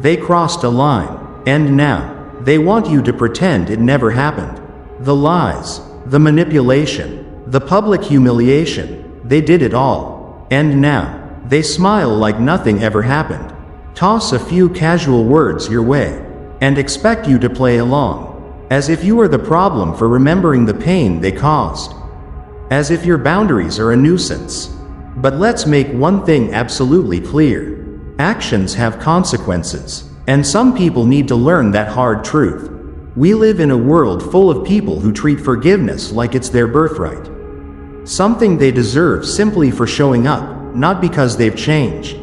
They crossed a line, and now, they want you to pretend it never happened. The lies, the manipulation, the public humiliation, they did it all. And now, they smile like nothing ever happened. Toss a few casual words your way, and expect you to play along, as if you are the problem for remembering the pain they caused. As if your boundaries are a nuisance. But let's make one thing absolutely clear. Actions have consequences, and some people need to learn that hard truth. We live in a world full of people who treat forgiveness like it's their birthright. Something they deserve simply for showing up, not because they've changed.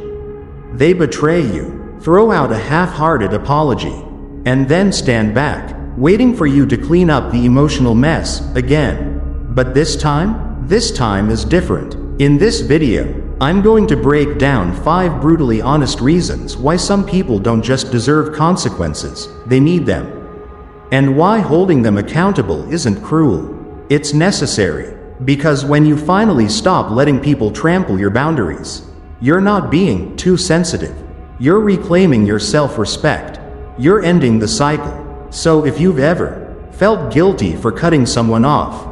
They betray you, throw out a half-hearted apology, and then stand back, waiting for you to clean up the emotional mess again. But this time is different. In this video, I'm going to break down 5 brutally honest reasons why some people don't just deserve consequences, they need them. And why holding them accountable isn't cruel. It's necessary. Because when you finally stop letting people trample your boundaries, you're not being too sensitive. You're reclaiming your self-respect. You're ending the cycle. So if you've ever felt guilty for cutting someone off,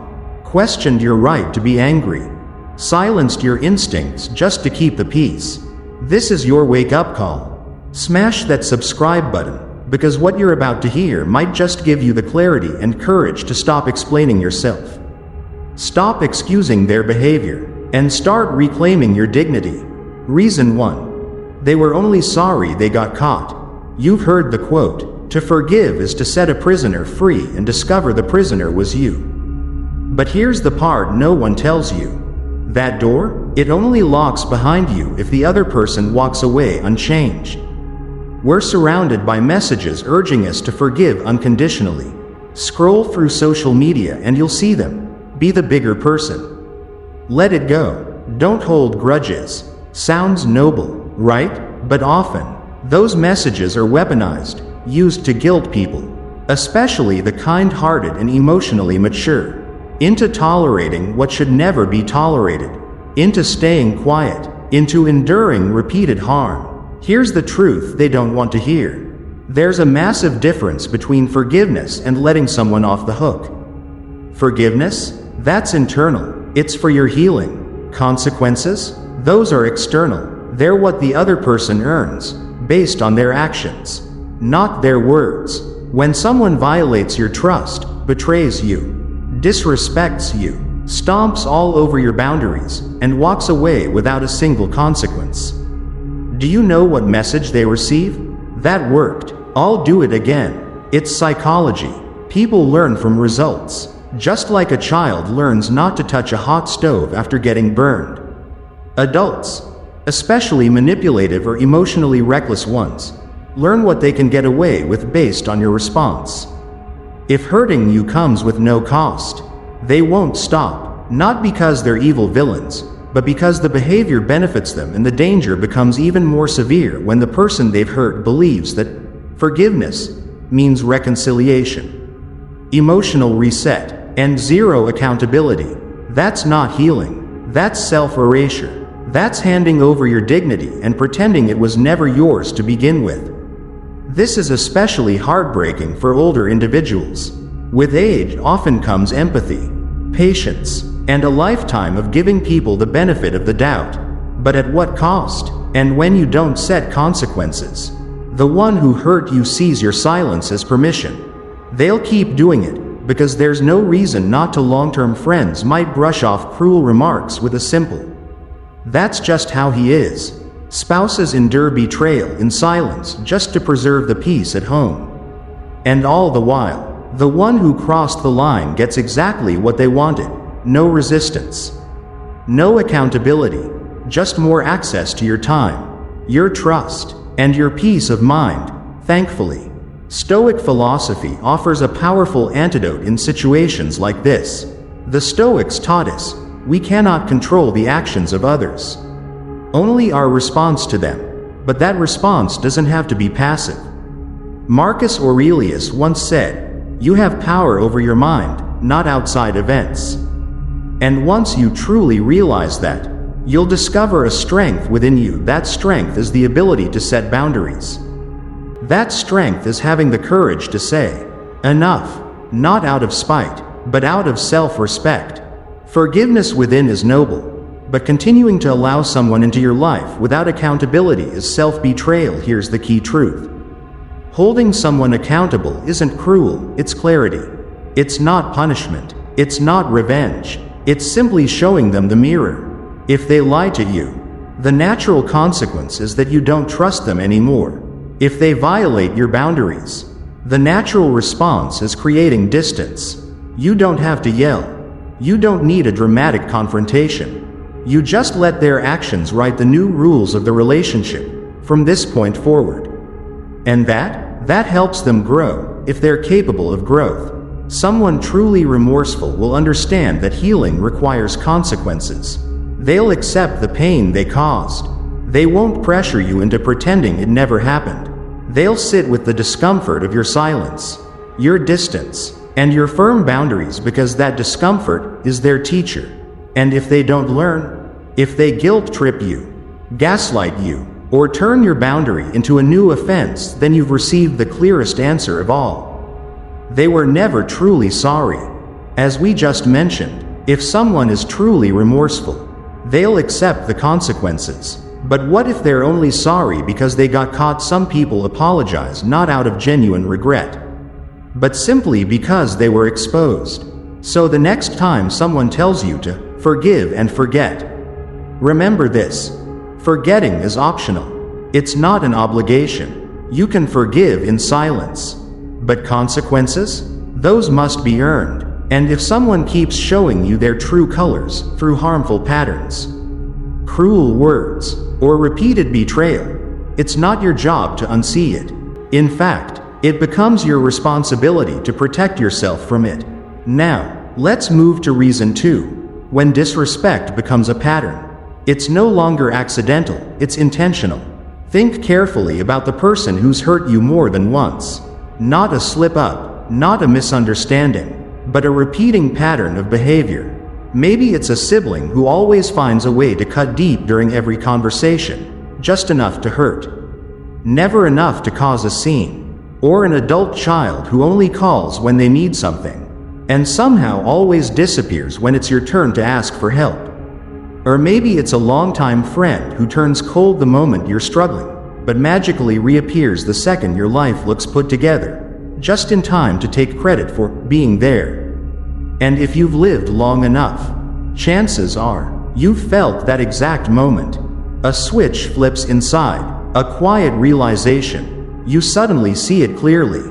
questioned your right to be angry, silenced your instincts just to keep the peace, this is your wake-up call. Smash that subscribe button, because what you're about to hear might just give you the clarity and courage to stop explaining yourself. Stop excusing their behavior, and start reclaiming your dignity. Reason 1. They were only sorry they got caught. You've heard the quote, "To forgive is to set a prisoner free and discover the prisoner was you." But here's the part no one tells you. That door, it only locks behind you if the other person walks away unchanged. We're surrounded by messages urging us to forgive unconditionally. Scroll through social media and you'll see them. Be the bigger person. Let it go. Don't hold grudges. Sounds noble, right? But often, those messages are weaponized, used to guilt people, especially the kind-hearted and emotionally mature, into tolerating what should never be tolerated, into staying quiet, into enduring repeated harm. Here's the truth they don't want to hear. There's a massive difference between forgiveness and letting someone off the hook. Forgiveness? That's internal. It's for your healing. Consequences? Those are external. They're what the other person earns, based on their actions, not their words. When someone violates your trust, betrays you, disrespects you, stomps all over your boundaries, and walks away without a single consequence, do you know what message they receive? That worked. I'll do it again. It's psychology. People learn from results. Just like a child learns not to touch a hot stove after getting burned. Adults, especially manipulative or emotionally reckless ones, learn what they can get away with based on your response. If hurting you comes with no cost, they won't stop, not because they're evil villains, but because the behavior benefits them and the danger becomes even more severe when the person they've hurt believes that forgiveness means reconciliation, emotional reset, and zero accountability. That's not healing. That's self-erasure. That's handing over your dignity and pretending it was never yours to begin with. This is especially heartbreaking for older individuals. With age often comes empathy, patience, and a lifetime of giving people the benefit of the doubt. But at what cost? And when you don't set consequences, the one who hurt you sees your silence as permission. They'll keep doing it, because there's no reason not to. Long-term friends might brush off cruel remarks with a simple, "That's just how he is." Spouses endure betrayal in silence just to preserve the peace at home. And all the while, the one who crossed the line gets exactly what they wanted. No resistance. No accountability. Just more access to your time, your trust, and your peace of mind, thankfully. Stoic philosophy offers a powerful antidote in situations like this. The Stoics taught us, we cannot control the actions of others, only our response to them. But that response doesn't have to be passive. Marcus Aurelius once said, "You have power over your mind, not outside events." And once you truly realize that, you'll discover a strength within you. That strength is the ability to set boundaries. That strength is having the courage to say, enough, not out of spite, but out of self-respect. Forgiveness within is noble, but continuing to allow someone into your life without accountability is self-betrayal. Here's the key truth. Holding someone accountable isn't cruel, it's clarity. It's not punishment. It's not revenge. It's simply showing them the mirror. If they lie to you, the natural consequence is that you don't trust them anymore. If they violate your boundaries, the natural response is creating distance. You don't have to yell. You don't need a dramatic confrontation. You just let their actions write the new rules of the relationship from this point forward. And that helps them grow, if they're capable of growth. Someone truly remorseful will understand that healing requires consequences. They'll accept the pain they caused. They won't pressure you into pretending it never happened. They'll sit with the discomfort of your silence, your distance, and your firm boundaries, because that discomfort is their teacher. And if they don't learn, if they guilt trip you, gaslight you, or turn your boundary into a new offense, then you've received the clearest answer of all. They were never truly sorry. As we just mentioned, if someone is truly remorseful, they'll accept the consequences. But what if they're only sorry because they got caught? Some people apologize not out of genuine regret, but simply because they were exposed. So the next time someone tells you to forgive and forget, remember this: forgetting is optional. It's not an obligation. You can forgive in silence. But consequences? Those must be earned. And if someone keeps showing you their true colors through harmful patterns, cruel words, or repeated betrayal, it's not your job to unsee it. In fact, it becomes your responsibility to protect yourself from it. Now, let's move to reason 2. When disrespect becomes a pattern, it's no longer accidental, it's intentional. Think carefully about the person who's hurt you more than once. Not a slip-up, not a misunderstanding, but a repeating pattern of behavior. Maybe it's a sibling who always finds a way to cut deep during every conversation, just enough to hurt, never enough to cause a scene. Or an adult child who only calls when they need something, and somehow always disappears when it's your turn to ask for help. Or maybe it's a longtime friend who turns cold the moment you're struggling, but magically reappears the second your life looks put together, just in time to take credit for being there. And if you've lived long enough, chances are you've felt that exact moment. A switch flips inside, a quiet realization. You suddenly see it clearly.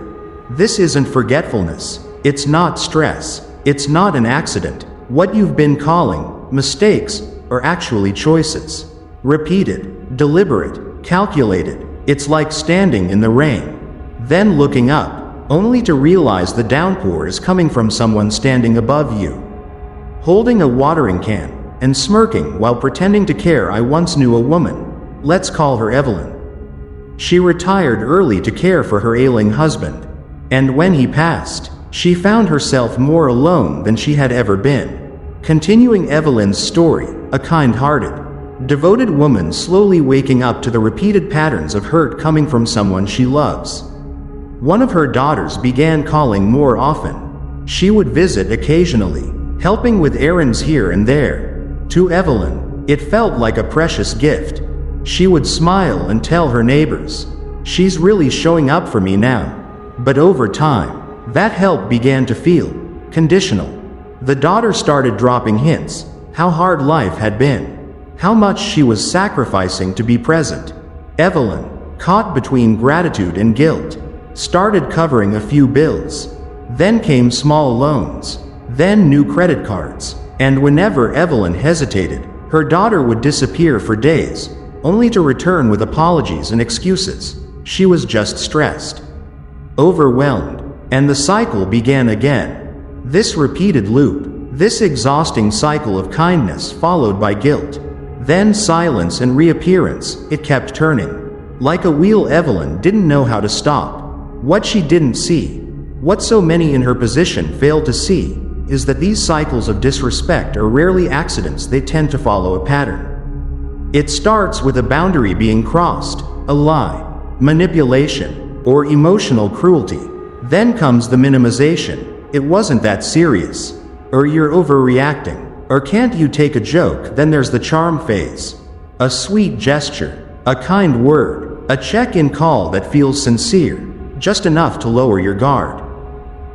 This isn't forgetfulness. It's not stress. It's not an accident. What you've been calling mistakes are actually choices. Repeated, deliberate, calculated. It's like standing in the rain, then looking up, only to realize the downpour is coming from someone standing above you, holding a watering can and smirking while pretending to care. I once knew a woman, let's call her Evelyn. She retired early to care for her ailing husband, and when he passed, she found herself more alone than she had ever been. Continuing Evelyn's story, a kind-hearted, devoted woman slowly waking up to the repeated patterns of hurt coming from someone she loves. One of her daughters began calling more often. She would visit occasionally, helping with errands here and there. To Evelyn, it felt like a precious gift. She would smile and tell her neighbors, "She's really showing up for me now." But over time, that help began to feel conditional. The daughter started dropping hints, how hard life had been, how much she was sacrificing to be present. Evelyn, caught between gratitude and guilt, started covering a few bills. Then came small loans, then new credit cards. And whenever Evelyn hesitated, her daughter would disappear for days, only to return with apologies and excuses. She was just stressed, overwhelmed, and the cycle began again. This repeated loop, this exhausting cycle of kindness followed by guilt, then silence and reappearance, it kept turning. Like a wheel, Evelyn didn't know how to stop. What she didn't see, what so many in her position failed to see, is that these cycles of disrespect are rarely accidents. They tend to follow a pattern. It starts with a boundary being crossed, a lie, manipulation, or emotional cruelty. Then comes the minimization. It wasn't that serious. Or you're overreacting. Or can't you take a joke? Then there's the charm phase. A sweet gesture, a kind word, a check-in call that feels sincere, just enough to lower your guard.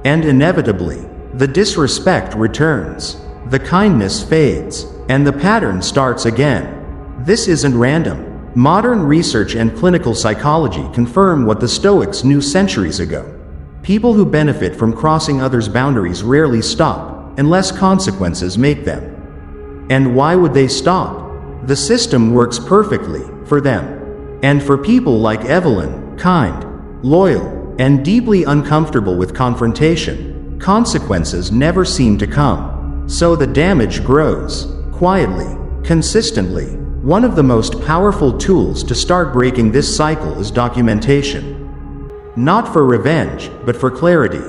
And inevitably, the disrespect returns, the kindness fades, and the pattern starts again. This isn't random. Modern research and clinical psychology confirm what the Stoics knew centuries ago. People who benefit from crossing others' boundaries rarely stop, unless consequences make them. And why would they stop? The system works perfectly for them. And for people like Evelyn, kind, loyal, and deeply uncomfortable with confrontation, consequences never seem to come. So the damage grows, quietly, consistently. One of the most powerful tools to start breaking this cycle is documentation. Not for revenge, but for clarity.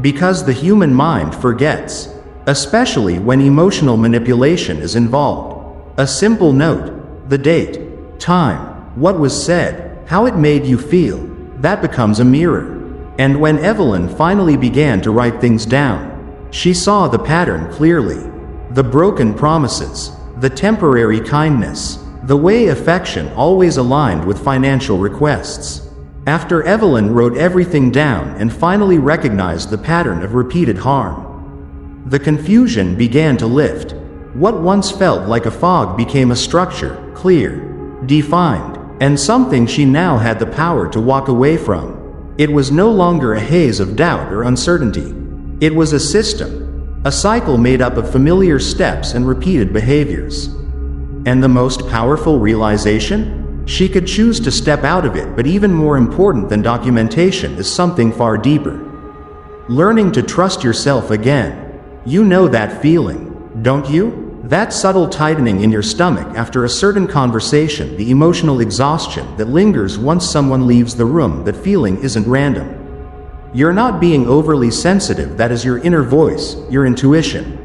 Because the human mind forgets, especially when emotional manipulation is involved. A simple note, the date, time, what was said, how it made you feel, that becomes a mirror. And when Evelyn finally began to write things down, she saw the pattern clearly. The broken promises, the temporary kindness, the way affection always aligned with financial requests. After Evelyn wrote everything down and finally recognized the pattern of repeated harm, the confusion began to lift. What once felt like a fog became a structure, clear, defined, and something she now had the power to walk away from. It was no longer a haze of doubt or uncertainty. It was a system, a cycle made up of familiar steps and repeated behaviors. And the most powerful realization? She could choose to step out of it, but even more important than documentation is something far deeper. Learning to trust yourself again. You know that feeling, don't you? That subtle tightening in your stomach after a certain conversation, the emotional exhaustion that lingers once someone leaves the room. That feeling isn't random. You're not being overly sensitive, that is your inner voice, your intuition.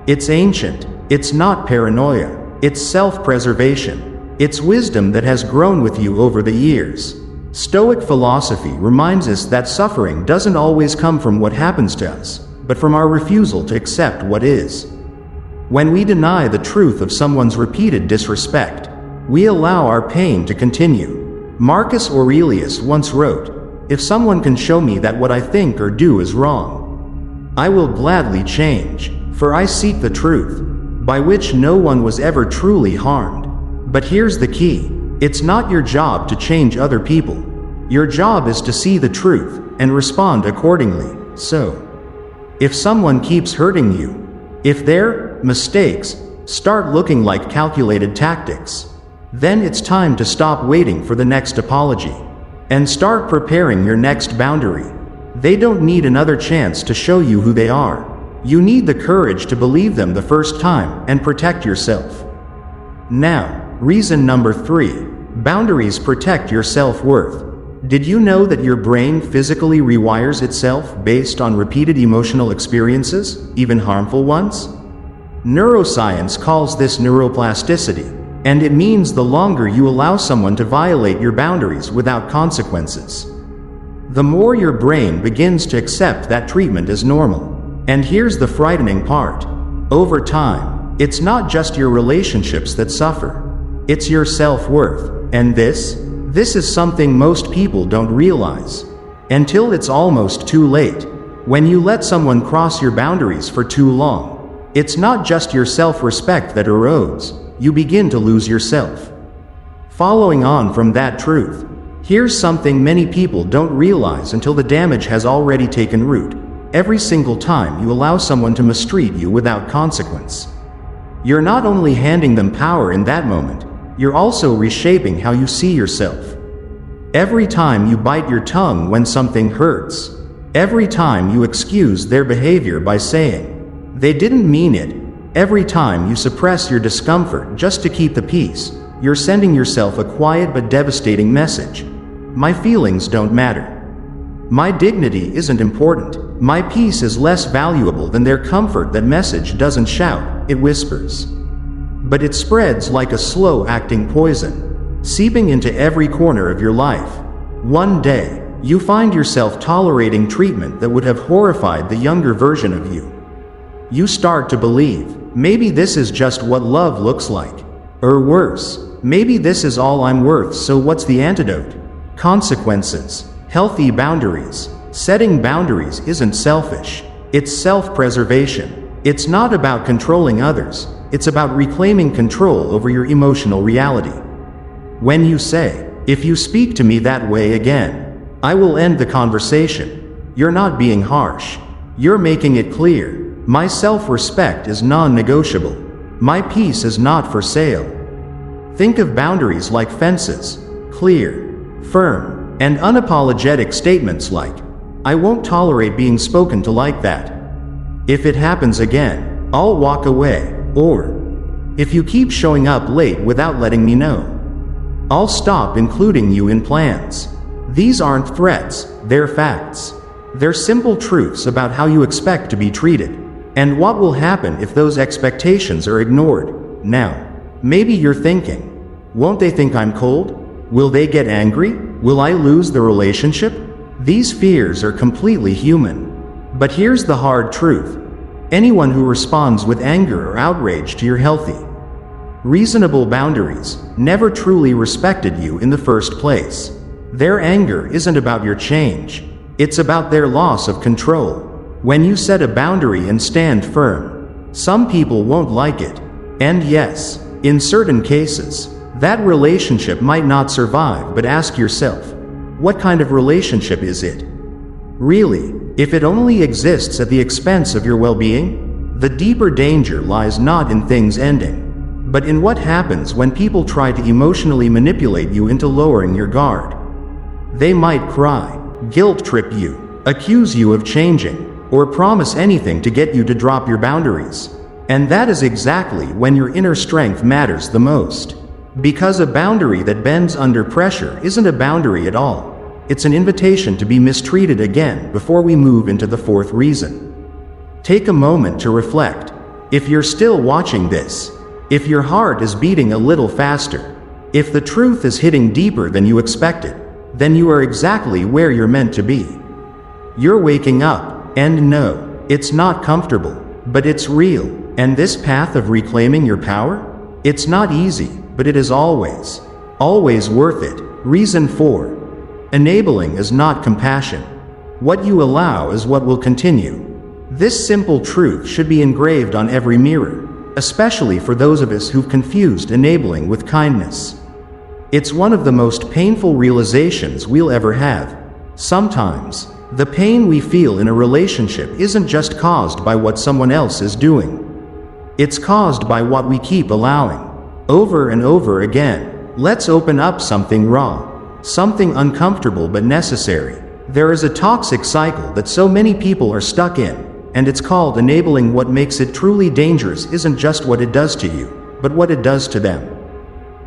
It's ancient, it's not paranoia, it's self-preservation. It's wisdom that has grown with you over the years. Stoic philosophy reminds us that suffering doesn't always come from what happens to us, but from our refusal to accept what is. When we deny the truth of someone's repeated disrespect, we allow our pain to continue. Marcus Aurelius once wrote, "If someone can show me that what I think or do is wrong, I will gladly change, for I seek the truth, by which no one was ever truly harmed." But here's the key. It's not your job to change other people. Your job is to see the truth and respond accordingly. So, if someone keeps hurting you, if their mistakes start looking like calculated tactics, then it's time to stop waiting for the next apology and start preparing your next boundary. They don't need another chance to show you who they are. You need the courage to believe them the first time and protect yourself. Now, reason number 3, boundaries protect your self-worth. Did you know that your brain physically rewires itself based on repeated emotional experiences, even harmful ones? Neuroscience calls this neuroplasticity, and it means the longer you allow someone to violate your boundaries without consequences, the more your brain begins to accept that treatment as normal. And here's the frightening part. Over time, it's not just your relationships that suffer. It's your self-worth. And this is something most people don't realize. Until it's almost too late. When you let someone cross your boundaries for too long, it's not just your self-respect that erodes. You begin to lose yourself. Following on from that truth, here's something many people don't realize until the damage has already taken root. Every single time you allow someone to mistreat you without consequence, you're not only handing them power in that moment, you're also reshaping how you see yourself. Every time you bite your tongue when something hurts, every time you excuse their behavior by saying, "They didn't mean it," every time you suppress your discomfort just to keep the peace, you're sending yourself a quiet but devastating message. My feelings don't matter. My dignity isn't important. My peace is less valuable than their comfort. That message doesn't shout, it whispers. But it spreads like a slow-acting poison, seeping into every corner of your life. One day, you find yourself tolerating treatment that would have horrified the younger version of you. You start to believe, maybe this is just what love looks like. Or worse, maybe this is all I'm worth, so what's the antidote? Consequences. Healthy boundaries. Setting boundaries isn't selfish. It's self-preservation. It's not about controlling others. It's about reclaiming control over your emotional reality. When you say, if you speak to me that way again, I will end the conversation, you're not being harsh. You're making it clear, my self-respect is non-negotiable. My peace is not for sale. Think of boundaries like fences, clear, firm, and unapologetic statements like, I won't tolerate being spoken to like that. If it happens again, I'll walk away. Or, if you keep showing up late without letting me know, I'll stop including you in plans. These aren't threats, they're facts. They're simple truths about how you expect to be treated, and what will happen if those expectations are ignored. Now, maybe you're thinking, won't they think I'm cold? Will they get angry? Will I lose the relationship? These fears are completely human. But here's the hard truth. Anyone who responds with anger or outrage to your healthy, reasonable boundaries never truly respected you in the first place. Their anger isn't about your change. It's about their loss of control. When you set a boundary and stand firm, some people won't like it. And yes, in certain cases, that relationship might not survive, but ask yourself, what kind of relationship is it? Really, if it only exists at the expense of your well-being, the deeper danger lies not in things ending, but in what happens when people try to emotionally manipulate you into lowering your guard. They might cry, guilt-trip you, accuse you of changing, or promise anything to get you to drop your boundaries. And that is exactly when your inner strength matters the most. Because a boundary that bends under pressure isn't a boundary at all. It's an invitation to be mistreated again before we move into the fourth reason. Take a moment to reflect. If you're still watching this, if your heart is beating a little faster, if the truth is hitting deeper than you expected, then you are exactly where you're meant to be. You're waking up, and no, it's not comfortable, but it's real. And this path of reclaiming your power? It's not easy, but it is always worth it. Reason 4. Enabling is not compassion. What you allow is what will continue. This simple truth should be engraved on every mirror, especially for those of us who've confused enabling with kindness. It's one of the most painful realizations we'll ever have. Sometimes, the pain we feel in a relationship isn't just caused by what someone else is doing. It's caused by what we keep allowing. Over and over again. Let's open up something raw, something uncomfortable but necessary. There is a toxic cycle that so many people are stuck in, and it's called enabling. What makes it truly dangerous isn't just what it does to you, but what it does to them.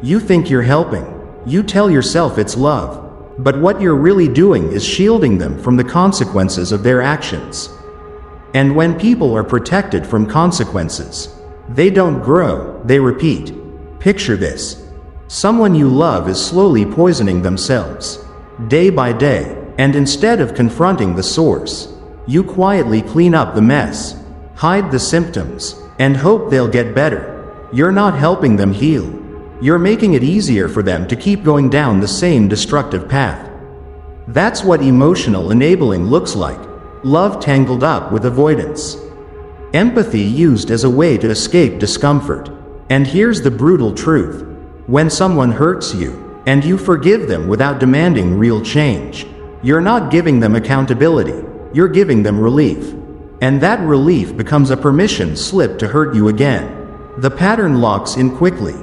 You think you're helping. You tell yourself it's love. But what you're really doing is shielding them from the consequences of their actions. And when people are protected from consequences, they don't grow, they repeat. Picture this. Someone you love is slowly poisoning themselves, day by day, and instead of confronting the source, you quietly clean up the mess, hide the symptoms, and hope they'll get better. You're not helping them heal. You're making it easier for them to keep going down the same destructive path. That's what emotional enabling looks like. Love tangled up with avoidance. Empathy used as a way to escape discomfort. And here's the brutal truth. When someone hurts you, and you forgive them without demanding real change, you're not giving them accountability, you're giving them relief. And that relief becomes a permission slip to hurt you again. The pattern locks in quickly.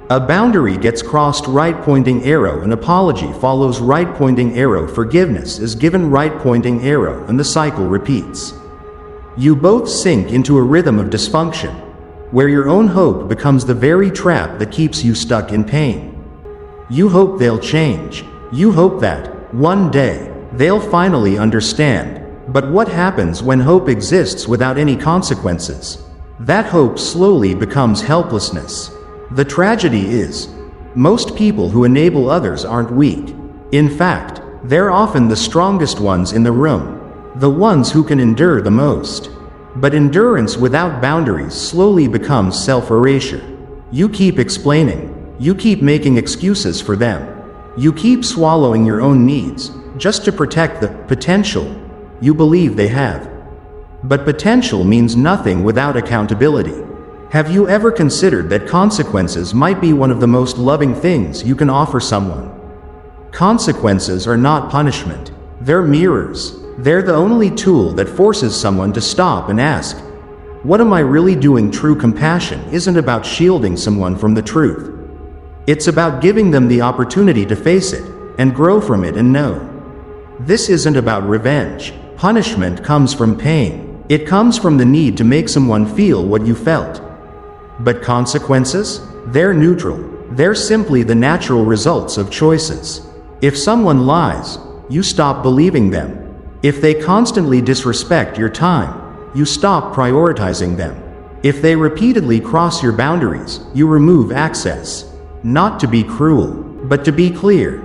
A boundary gets crossed, right pointing arrow, an apology follows right pointing arrow, forgiveness is given, right pointing arrow, and the cycle repeats. You both sink into a rhythm of dysfunction, where your own hope becomes the very trap that keeps you stuck in pain. You hope they'll change. You hope that, one day, they'll finally understand. But what happens when hope exists without any consequences? That hope slowly becomes helplessness. The tragedy is, most people who enable others aren't weak. In fact, They're often the strongest ones in the room, the ones who can endure the most. But endurance without boundaries slowly becomes self-erasure. You keep explaining, you keep making excuses for them. You keep swallowing your own needs, just to protect the potential you believe they have. But potential means nothing without accountability. Have you ever considered that consequences might be one of the most loving things you can offer someone? Consequences are not punishment. They're mirrors. They're the only tool that forces someone to stop and ask, what am I really doing? True compassion isn't about shielding someone from the truth. It's about giving them the opportunity to face it, and grow from it and know. This isn't about revenge. Punishment comes from pain. It comes from the need to make someone feel what you felt. But consequences? They're neutral. They're simply the natural results of choices. If someone lies, you stop believing them. If they constantly disrespect your time, you stop prioritizing them. If they repeatedly cross your boundaries, you remove access. Not to be cruel, but to be clear.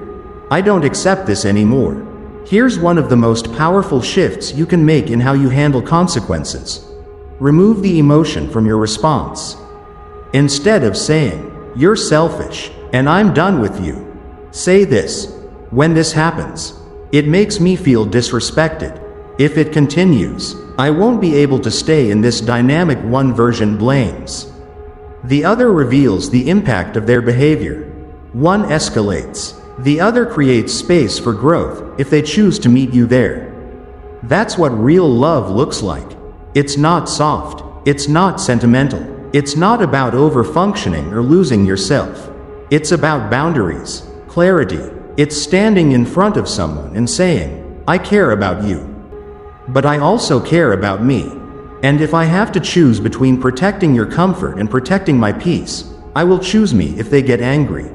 I don't accept this anymore. Here's one of the most powerful shifts you can make in how you handle consequences. Remove the emotion from your response. Instead of saying, you're selfish, and I'm done with you, say this: when this happens, it makes me feel disrespected. If it continues, I won't be able to stay in this dynamic. One version blames. The other reveals the impact of their behavior. One escalates. The other creates space for growth if they choose to meet you there. That's what real love looks like. It's not soft. It's not sentimental. It's not about over-functioning or losing yourself. It's about boundaries, clarity. It's standing in front of someone and saying, I care about you. But I also care about me. And if I have to choose between protecting your comfort and protecting my peace, I will choose me. If they get angry,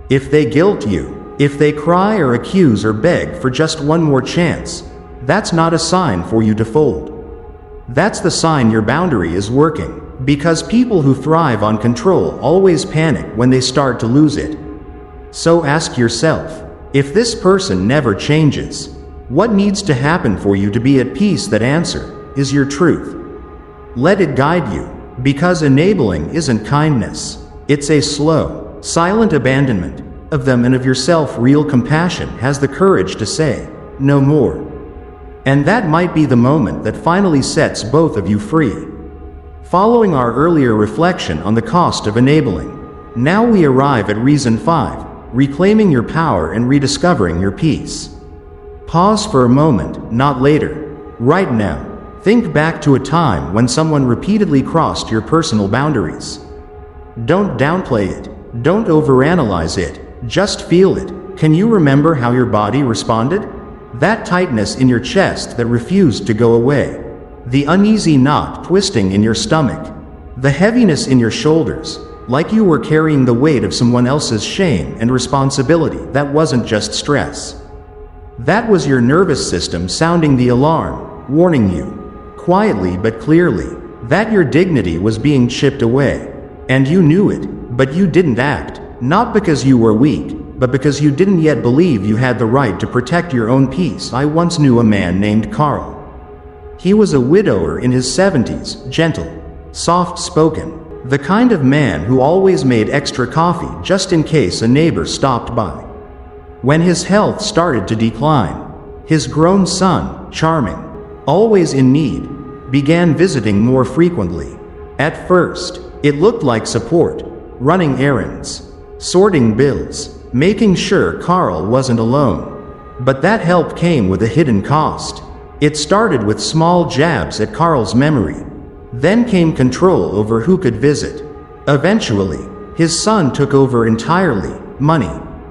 if they guilt you, if they cry or accuse or beg for just one more chance, that's not a sign for you to fold. That's the sign your boundary is working, because people who thrive on control always panic when they start to lose it. So ask yourself, if this person never changes, what needs to happen for you to be at peace? That answer is your truth. Let it guide you, because enabling isn't kindness. It's a slow, silent abandonment of them and of yourself. Real compassion has the courage to say, no more. And that might be the moment that finally sets both of you free. Following our earlier reflection on the cost of enabling, now we arrive at reason 5, reclaiming your power and rediscovering your peace. Pause for a moment, not later. Right now. Think back to a time when someone repeatedly crossed your personal boundaries. Don't downplay it. Don't overanalyze it. Just feel it. Can you remember how your body responded? That tightness in your chest that refused to go away. The uneasy knot twisting in your stomach. The heaviness in your shoulders, like you were carrying the weight of someone else's shame and responsibility. That wasn't just stress. That was your nervous system sounding the alarm, warning you, quietly but clearly, that your dignity was being chipped away. And you knew it, but you didn't act, not because you were weak, but because you didn't yet believe you had the right to protect your own peace. I once knew a man named Carl. He was a widower in his 70s, gentle, soft-spoken, the kind of man who always made extra coffee just in case a neighbor stopped by. When his health started to decline, his grown son, charming, always in need, began visiting more frequently. At first, it looked like support, running errands, sorting bills, making sure Carl wasn't alone. But that help came with a hidden cost. It started with small jabs at Carl's memory. Then came control over who could visit. Eventually, his son took over entirely: money,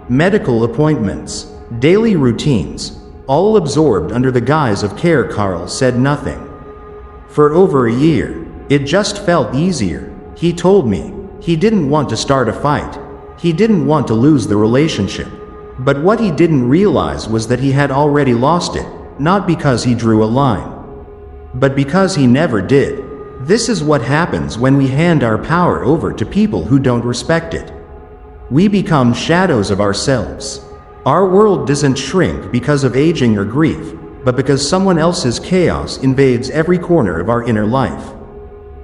medical appointments, daily routines, all absorbed under the guise of care. Carl said nothing. For over a year, it just felt easier. He told me he didn't want to start a fight. He didn't want to lose the relationship. But what he didn't realize was that he had already lost it, not because he drew a line, but because he never did. This is what happens when we hand our power over to people who don't respect it. We become shadows of ourselves. Our world doesn't shrink because of aging or grief, but because someone else's chaos invades every corner of our inner life.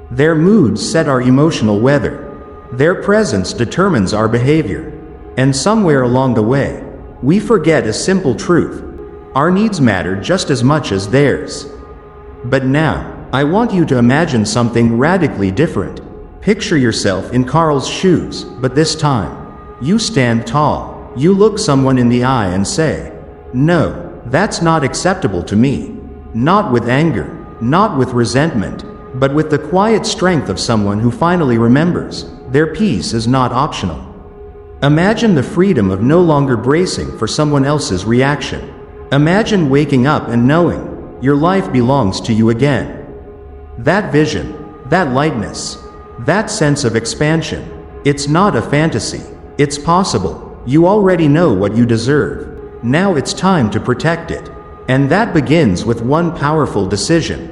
Their moods set our emotional weather. Their presence determines our behavior. And somewhere along the way, we forget a simple truth. Our needs matter just as much as theirs. But now, I want you to imagine something radically different. Picture yourself in Carl's shoes, but this time, you stand tall. You look someone in the eye and say, "No, that's not acceptable to me." Not with anger, not with resentment, but with the quiet strength of someone who finally remembers their peace is not optional. Imagine the freedom of no longer bracing for someone else's reaction. Imagine waking up and knowing your life belongs to you again. That vision, that lightness, that sense of expansion, it's not a fantasy, it's possible. You already know what you deserve. Now it's time to protect it. And that begins with one powerful decision: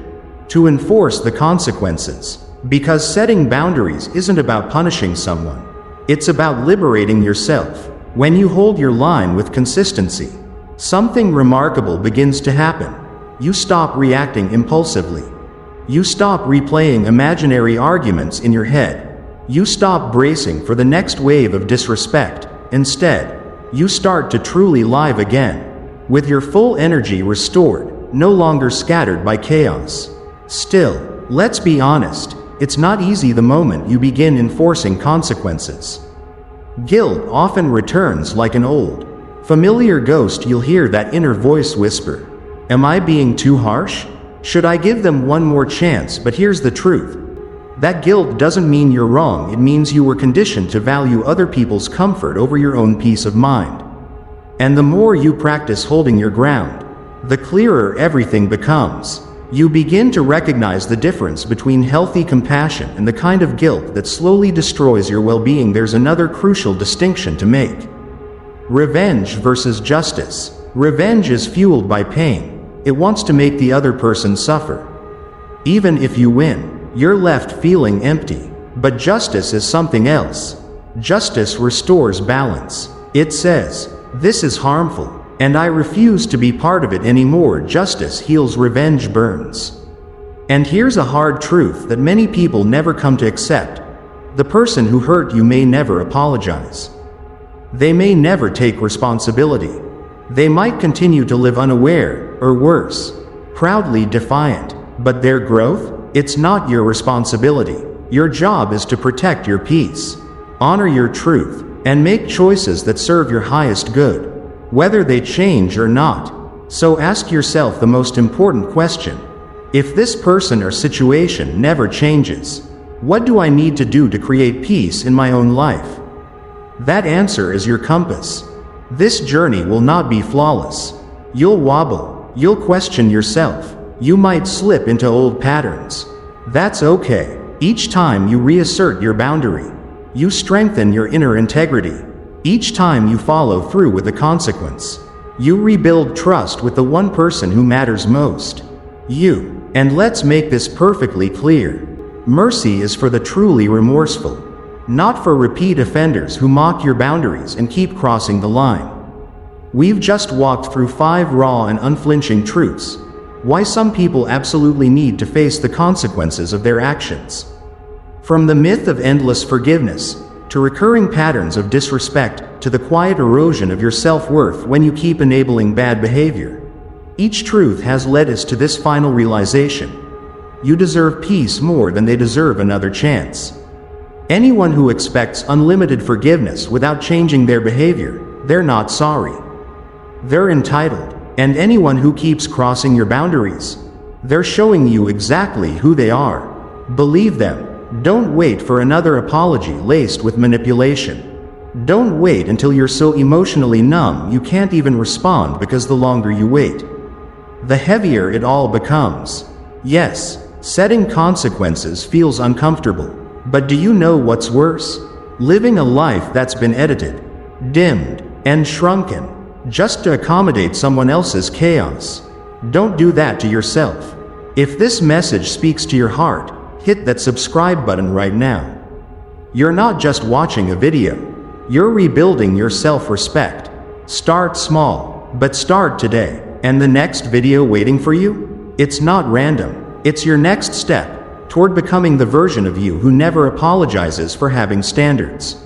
to enforce the consequences. Because setting boundaries isn't about punishing someone. It's about liberating yourself. When you hold your line with consistency, something remarkable begins to happen. You stop reacting impulsively. You stop replaying imaginary arguments in your head. You stop bracing for the next wave of disrespect. Instead, you start to truly live again, with your full energy restored, no longer scattered by chaos. Still, let's be honest, it's not easy the moment you begin enforcing consequences. Guilt often returns like an old, familiar ghost. You'll hear that inner voice whisper, "Am I being too harsh? Should I give them one more chance?" But here's the truth. That guilt doesn't mean you're wrong, it means you were conditioned to value other people's comfort over your own peace of mind. And the more you practice holding your ground, the clearer everything becomes. You begin to recognize the difference between healthy compassion and the kind of guilt that slowly destroys your well-being. There's another crucial distinction to make. Revenge versus justice. Revenge is fueled by pain. It wants to make the other person suffer. Even if you win, you're left feeling empty. But justice is something else. Justice restores balance. It says, "This is harmful, and I refuse to be part of it anymore." Justice heals, revenge burns. And here's a hard truth that many people never come to accept. The person who hurt you may never apologize. They may never take responsibility. They might continue to live unaware, or worse, proudly defiant. But their growth? It's not your responsibility. Your job is to protect your peace, honor your truth, and make choices that serve your highest good, whether they change or not. So ask yourself the most important question. If this person or situation never changes, what do I need to do to create peace in my own life? That answer is your compass. This journey will not be flawless. You'll wobble, you'll question yourself, you might slip into old patterns. That's okay. Each time you reassert your boundary, you strengthen your inner integrity. Each time you follow through with the consequence, you rebuild trust with the one person who matters most, you. And let's make this perfectly clear. Mercy is for the truly remorseful, not for repeat offenders who mock your boundaries and keep crossing the line. We've just walked through 5 raw and unflinching truths. Why some people absolutely need to face the consequences of their actions. From the myth of endless forgiveness, to recurring patterns of disrespect, to the quiet erosion of your self-worth when you keep enabling bad behavior. Each truth has led us to this final realization. You deserve peace more than they deserve another chance. Anyone who expects unlimited forgiveness without changing their behavior, they're not sorry. They're entitled. And anyone who keeps crossing your boundaries, they're showing you exactly who they are. Believe them. Don't wait for another apology laced with manipulation. Don't wait until you're so emotionally numb you can't even respond, because the longer you wait, the heavier it all becomes. Yes, setting consequences feels uncomfortable. But do you know what's worse? Living a life that's been edited, dimmed, and shrunken, just to accommodate someone else's chaos. Don't do that to yourself. If this message speaks to your heart, hit that subscribe button right now. You're not just watching a video. You're rebuilding your self-respect. Start small, but start today. And the next video waiting for you? It's not random. It's your next step toward becoming the version of you who never apologizes for having standards.